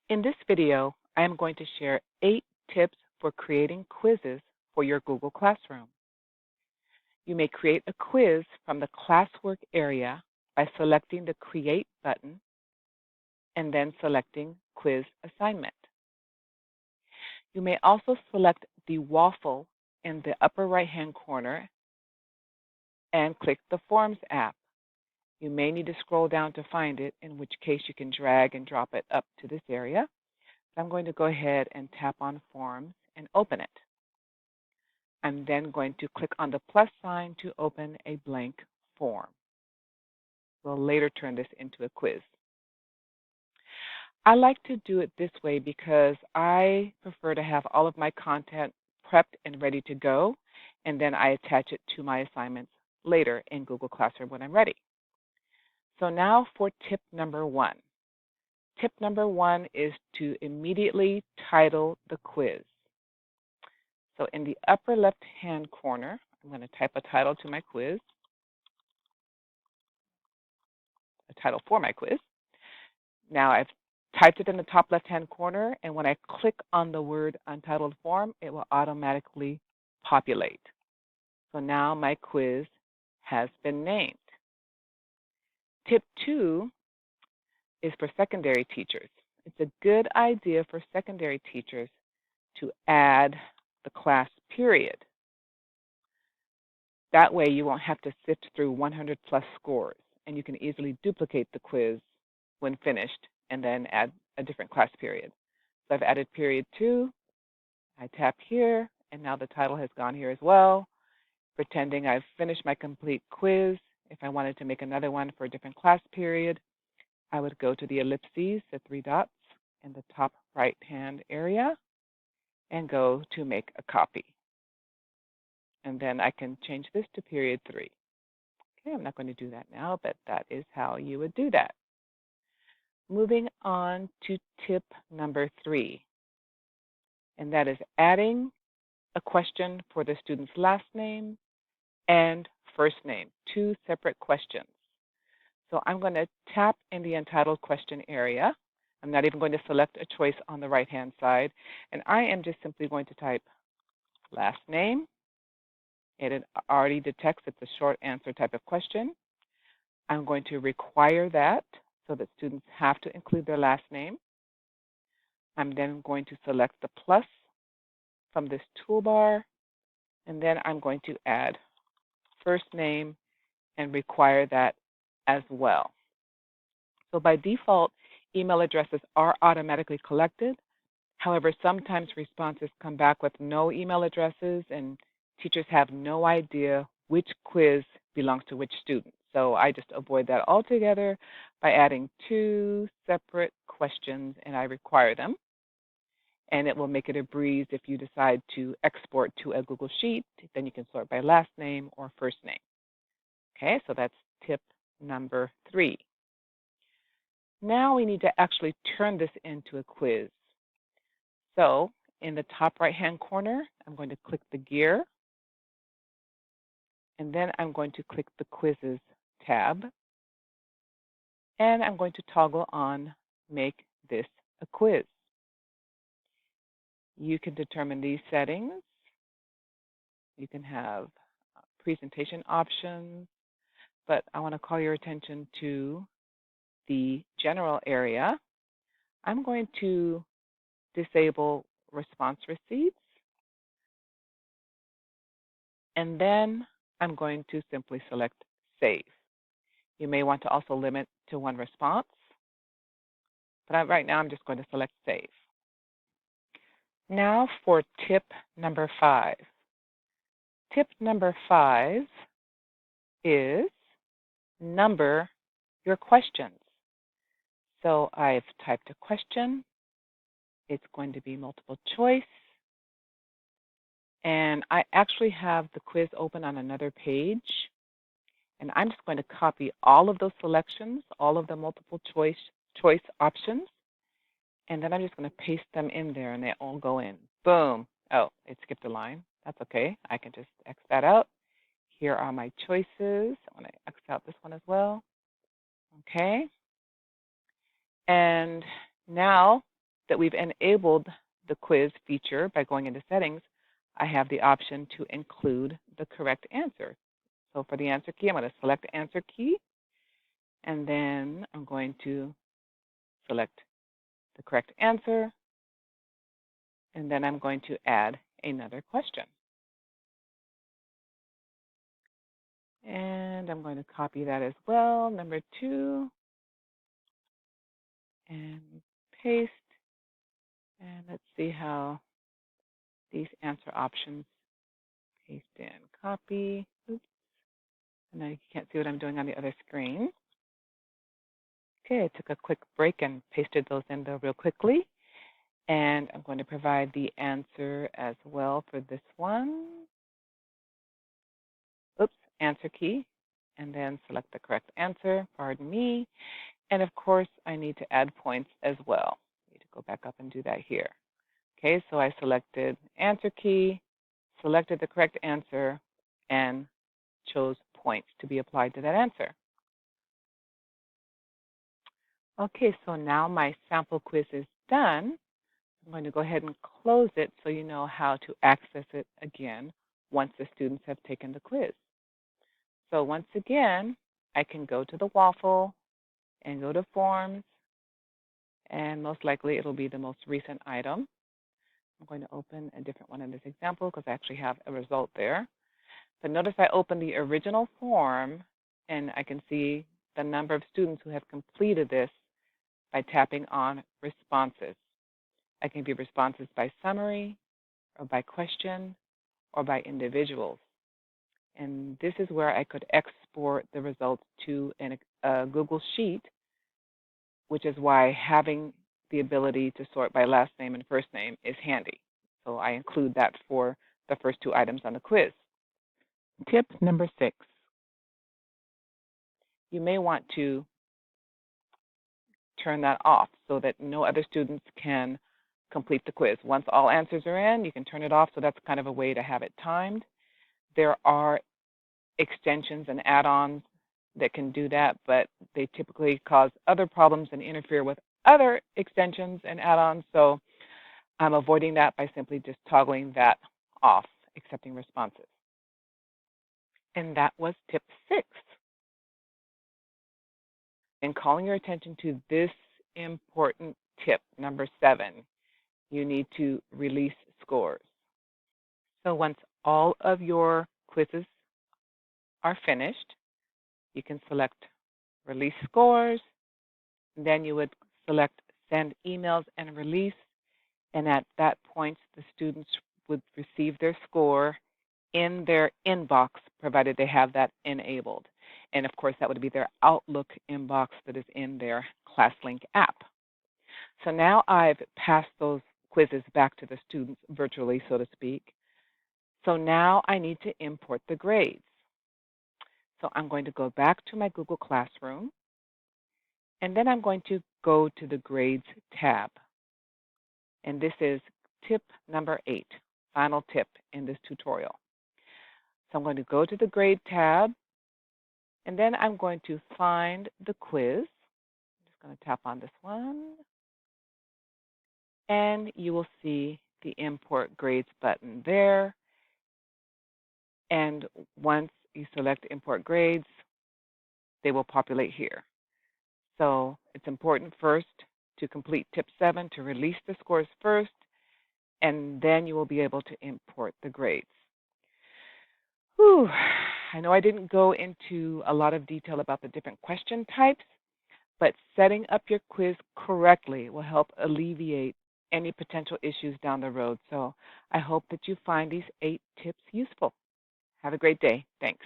In this video, I am going to share 8 tips for creating quizzes for your Google Classroom. You may create a quiz from the classwork area by selecting the Create button and then selecting Quiz Assignment. You may also select the waffle in the upper right-hand corner and click the Forms app. You may need to scroll down to find it, in which case you can drag and drop it up to this area. I'm going to go ahead and tap on Forms and open it. I'm then going to click on the plus sign to open a blank form. We'll later turn this into a quiz. I like to do it this way because I prefer to have all of my content prepped and ready to go, and then I attach it to my assignments later in Google Classroom when I'm ready. So now for tip number 1. Tip number 1 is to immediately title the quiz. So in the upper left-hand corner, I'm going to type a title to my quiz, a title for my quiz. Now I've typed it in the top left-hand corner, and when I click on the word Untitled Form, it will automatically populate. So now my quiz has been named. Tip 2 is for secondary teachers. It's a good idea for secondary teachers to add the class period. That way you won't have to sift through 100 plus scores, and you can easily duplicate the quiz when finished and then add a different class period. So I've added period 2, I tap here, and now the title has gone here as well, pretending I've finished my complete quiz. If I wanted to make another one for a different class period, I would go to the ellipses, the 3 dots in the top right-hand area, and go to make a copy. And then I can change this to period 3. Okay, I'm not going to do that now, but that is how you would do that. Moving on to tip number 3, and that is adding a question for the student's last name and first name, 2 separate questions. So I'm going to tap in the Entitled Question area. I'm not even going to select a choice on the right-hand side, and I am just simply going to type last name. It already detects it's a short answer type of question. I'm going to require that so that students have to include their last name. I'm then going to select the plus from this toolbar, and then I'm going to add first name and require that as well. So by default, email addresses are automatically collected. However, sometimes responses come back with no email addresses, and teachers have no idea which quiz belongs to which student. So I just avoid that altogether by adding 2 separate questions, and I require them. And it will make it a breeze if you decide to export to a Google Sheet. Then you can sort by last name or first name. Okay, so that's tip number 3. Now we need to actually turn this into a quiz. So in the top right-hand corner, I'm going to click the gear, and then I'm going to click the Quizzes tab, and I'm going to toggle on Make This a Quiz. You can determine these settings. You can have presentation options, but I want to call your attention to the general area. I'm going to disable response receipts, and then I'm going to simply select Save. You may want to also limit to 1 response, but right now I'm just going to select Save. Now for tip number 5. Tip number 5 is number your questions. So I've typed a question. It's going to be multiple choice. And I actually have the quiz open on another page. And I'm just going to copy all of those selections, all of the multiple choice options. And then I'm just going to paste them in there, and they all go in. Boom. Oh, it skipped a line. That's okay. I can just X that out. Here are my choices. I'm going to X out this one as well. Okay. And now that we've enabled the quiz feature by going into settings, I have the option to include the correct answer. So for the answer key, I'm going to select answer key, and then I'm going to select the correct answer, and then I'm going to add another question. And I'm going to copy that as well, number 2, and paste. And let's see how these answer options paste in. Copy. Oops. And now you can't see what I'm doing on the other screen. Okay, I took a quick break and pasted those in there real quickly. And I'm going to provide the answer as well for this one. Oops, answer key, and then select the correct answer, pardon me. And of course, I need to add points as well. I need to go back up and do that here. Okay, so I selected answer key, selected the correct answer, and chose points to be applied to that answer. Okay, so now my sample quiz is done. I'm going to go ahead and close it so you know how to access it again once the students have taken the quiz. So once again, I can go to the waffle and go to forms, and most likely it'll be the most recent item. I'm going to open a different one in this example because I actually have a result there. But notice I opened the original form, and I can see the number of students who have completed this by tapping on responses. I can view responses by summary, or by question, or by individuals. And this is where I could export the results to a Google Sheet, which is why having the ability to sort by last name and first name is handy. So I include that for the first 2 items on the quiz. Tip number 6. You may want to turn that off so that no other students can complete the quiz. Once all answers are in, you can turn it off, so that's kind of a way to have it timed. There are extensions and add-ons that can do that, but they typically cause other problems and interfere with other extensions and add-ons, so I'm avoiding that by simply just toggling that off, accepting responses. And that was tip 6. And calling your attention to this important tip, number 7, you need to release scores. So once all of your quizzes are finished, you can select release scores, then you would select send emails and release, and at that point the students would receive their score in their inbox, provided they have that enabled. And of course that would be their Outlook inbox that is in their ClassLink app. So now I've passed those quizzes back to the students virtually, so to speak. So now I need to import the grades. So I'm going to go back to my Google Classroom, and then I'm going to go to the Grades tab. And this is tip number 8, final tip in this tutorial. So I'm going to go to the Grade tab, and then I'm going to find the quiz. I'm just going to tap on this one, and you will see the Import Grades button there. And once you select Import Grades, they will populate here. So it's important first to complete tip 7 to release the scores first, and then you will be able to import the grades. Whew. I know I didn't go into a lot of detail about the different question types, but setting up your quiz correctly will help alleviate any potential issues down the road. So I hope that you find these 8 tips useful. Have a great day. Thanks.